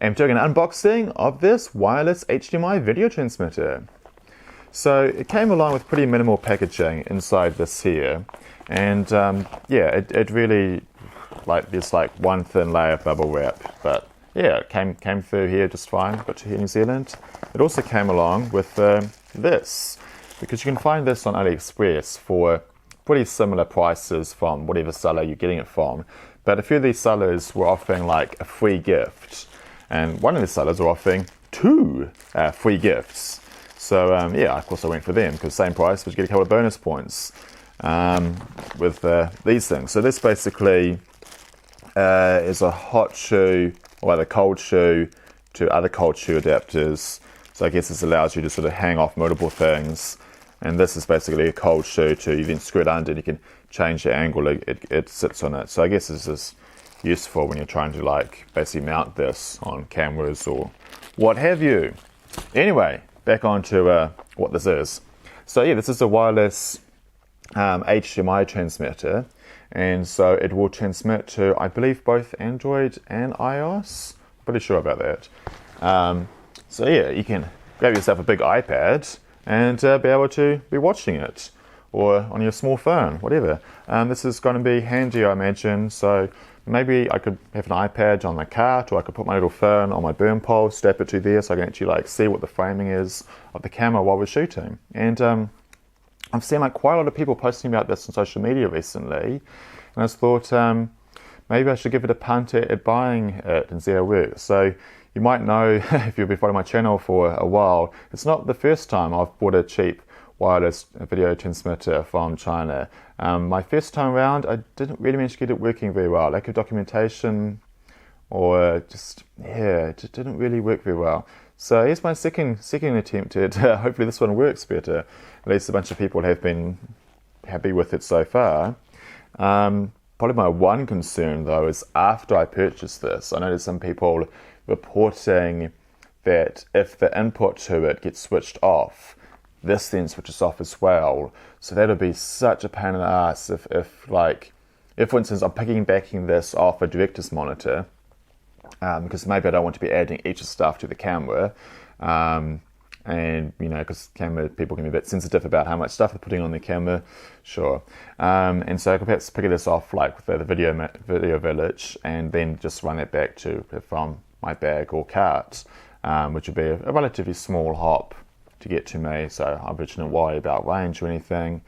am doing an unboxing of this wireless HDMI video transmitter. So it came along with pretty minimal packaging inside this here, and yeah, it really, like, there's like one thin layer of bubble wrap, but yeah, it came through here just fine. Got to here in New Zealand. It also came along with this, because you can find this on AliExpress for pretty similar prices from whatever seller you're getting it from. But a few of these sellers were offering like a free gift, and one of the sellers were offering 2 free gifts. So yeah, of course I went for them, because same price, but you get a couple of bonus points with these things. So this basically is a hot shoe, or either cold shoe to other cold shoe adapters. So I guess this allows you to sort of hang off multiple things. And this is basically a cold shoe to, you then screw it under and you can change the angle it sits on it. So I guess this is useful when you're trying to like basically mount this on cameras or what have you. Anyway, back on to what this is. So yeah, this is a wireless HDMI transmitter. And so it will transmit to, I believe, both Android and iOS. Pretty sure about that. So yeah, you can grab yourself a big iPad and be able to be watching it, or on your small phone, whatever. This is going to be handy, I imagine. So maybe I could have an iPad on my cart, or I could put my little phone on my burn pole, strap it to there, so I can actually like see what the framing is of the camera while we're shooting. And I've seen like quite a lot of people posting about this on social media recently, and I just thought maybe I should give it a punt at buying it and see how it works. So you might know, if you've been following my channel for a while, it's not the first time I've bought a cheap wireless video transmitter from China. My first time around, I didn't really manage to get it working very well. Lack of documentation, or just, yeah, it just didn't really work very well. So here's my second attempt at hopefully this one works better. At least a bunch of people have been happy with it so far. Probably my one concern though is after I purchased this, I noticed some people reporting that if the input to it gets switched off, this then switches off as well. So that'll be such a pain in the ass if for instance I'm piggybacking this off a director's monitor, because maybe I don't want to be adding extra stuff to the camera, and you know, because camera people can be a bit sensitive about how much stuff they're putting on their camera, sure. And so I could perhaps pick this off like with the video village, and then just run it back to from my bag or cart, which would be a relatively small hop to get to me, so I shouldn't worry about range or anything.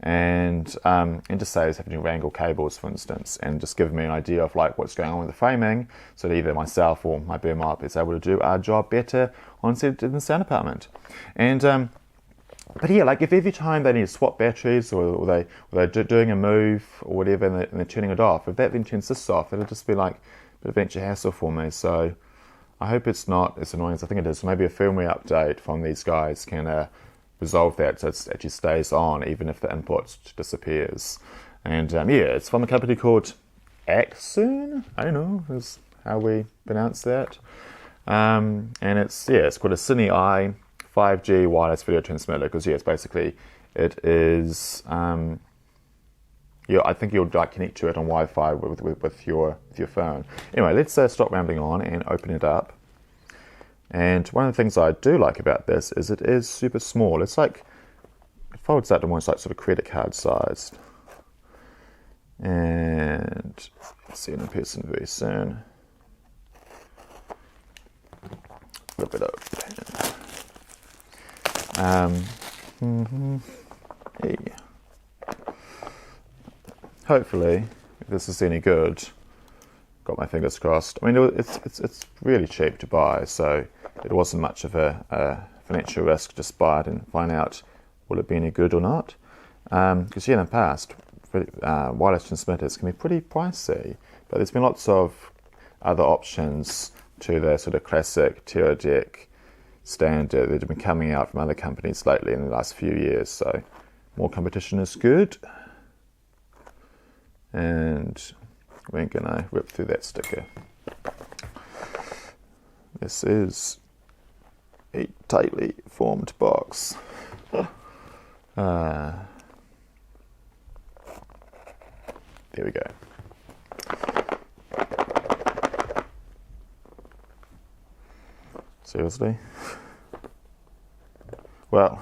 And just say it's having to wrangle cables, for instance, and just give me an idea of like what's going on with the framing, so that either myself or my boom op is able to do our job better on set in the sound department. And but yeah, like if every time they need to swap batteries, or they're doing a move or whatever, and they're turning it off, if that then turns this off, it'll just be like a bit of extra hassle for me. So I hope it's not as annoying as I think it is. Maybe a firmware update from these guys can resolve that, so it actually stays on even if the input disappears. And yeah, it's from a company called Accsoon, I don't know, is how we pronounce that. And it's called a CineEye 5G wireless video transmitter, because yeah, it's basically, it is, yeah, I think you'll like connect to it on Wi-Fi with your phone. Anyway, let's stop rambling on and open it up. And one of the things I do like about this is it is super small. It's like, it folds out to almost like sort of credit card sized. And see it in person very soon. Flip it open. Hey. Hopefully, if this is any good, got my fingers crossed. I mean, it's really cheap to buy, so it wasn't much of a financial risk. Just buy it and find out will it be any good or not. Because yeah, in the past, wireless transmitters can be pretty pricey, but there's been lots of other options to the sort of classic Teradek standard that have been coming out from other companies lately in the last few years. So more competition is good. And we're gonna rip through that sticker. This is a tightly formed box. There we go. Seriously? Well,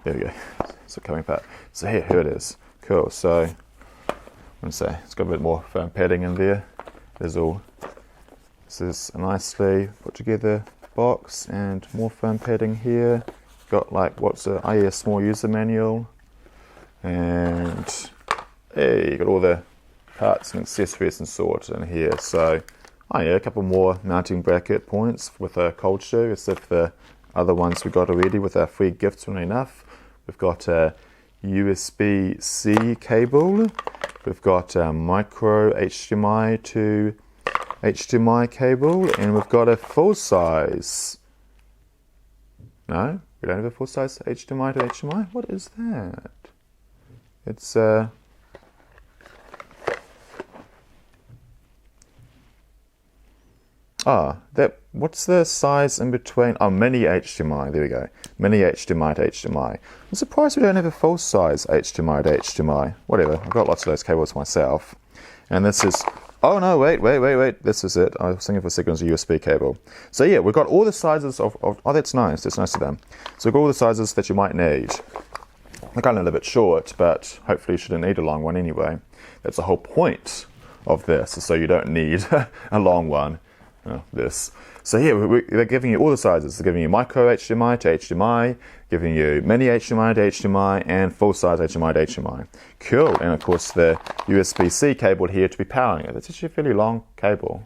there we go. It's a coming part. So here it is. Cool. So I'm gonna say it's got a bit more foam padding in there. This is a nicely put together box and more foam padding here. Got like what's a small user manual, and hey, you got all the parts and accessories and sort in here. So a couple more mounting bracket points with a cold shoe, as if the other ones we got already with our free gifts weren't enough. We've got a USB-C cable. We've got a micro HDMI to HDMI cable, and we've got a full size. No, we don't have a full size HDMI to HDMI. What is that? It's what's the size in between? Oh, mini HDMI, there we go. Mini HDMI to HDMI. I'm surprised we don't have a full size HDMI to HDMI. Whatever, I've got lots of those cables myself. And this is, oh no, wait, this is it. I was thinking for a second it was a USB cable. So yeah, we've got all the sizes of oh, that's nice of them. So we've got all the sizes that you might need. They're kind of a little bit short, but hopefully you shouldn't need a long one anyway. That's the whole point of this, so you don't need a long one. This. So yeah, they're giving you all the sizes. They're giving you micro HDMI to HDMI, giving you mini HDMI to HDMI, and full size HDMI to HDMI. Cool. And of course the USB-C cable here to be powering it. It's actually a fairly long cable.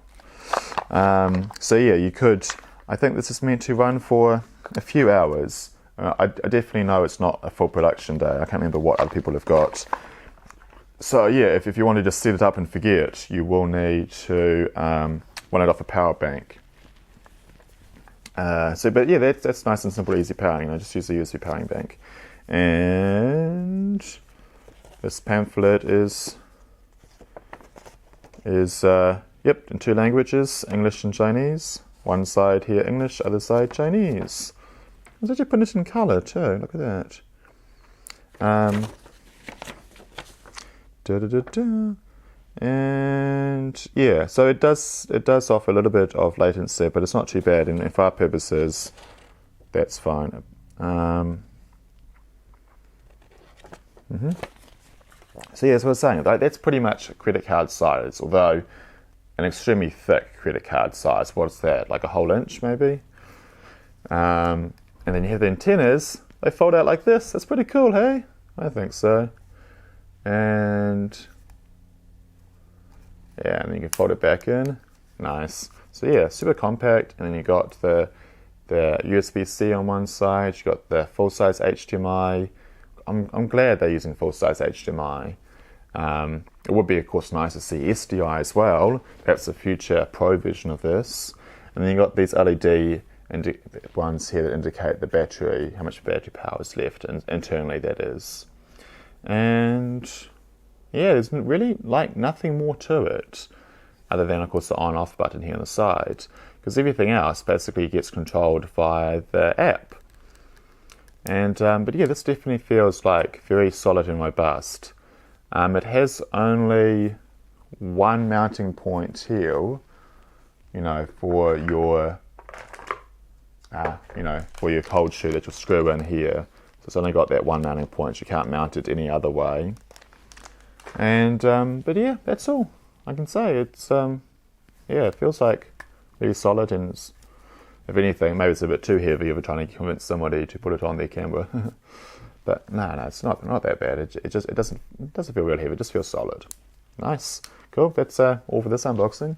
So yeah, you could, I think this is meant to run for a few hours. I definitely know it's not a full production day. I can't remember what other people have got. So yeah, if you want to just set it up and forget, you will need to run it off a power bank. But yeah, that's nice and simple, easy powering. Just use the USB powering bank. And this pamphlet is yep, in 2 languages, English and Chinese. One side here English, other side Chinese. It's actually put it in colour too. Look at that. And yeah, so it does offer a little bit of latency, but it's not too bad, and for our purposes that's fine. So yeah, as I was saying, that's pretty much a credit card size, although an extremely thick credit card size. What's that, like a whole inch maybe? And then you have the antennas. They fold out like this. That's pretty cool, hey? I think so. And yeah, and then you can fold it back in. Nice. So yeah, super compact. And then you got the USB-C on one side. You got the full-size HDMI. I'm glad they're using full-size HDMI. It would be, of course, nice to see SDI as well. That's a future Pro version of this. And then you got these LED ones here that indicate the battery, how much battery power is left, and internally that is. And yeah, there's really like nothing more to it, other than of course the on-off button here on the side, because everything else basically gets controlled via the app. And but yeah, this definitely feels like very solid and robust. It has only one mounting point here, for your for your cold shoe that you'll screw in here. So it's only got that one mounting point. You can't mount it any other way. And but yeah, that's all I can say. It's it feels like really solid, and it's, if anything, maybe it's a bit too heavy if you're trying to convince somebody to put it on their camera. But no, it's not that bad. It doesn't feel real heavy. It just feels solid. Nice, cool. That's all for this unboxing.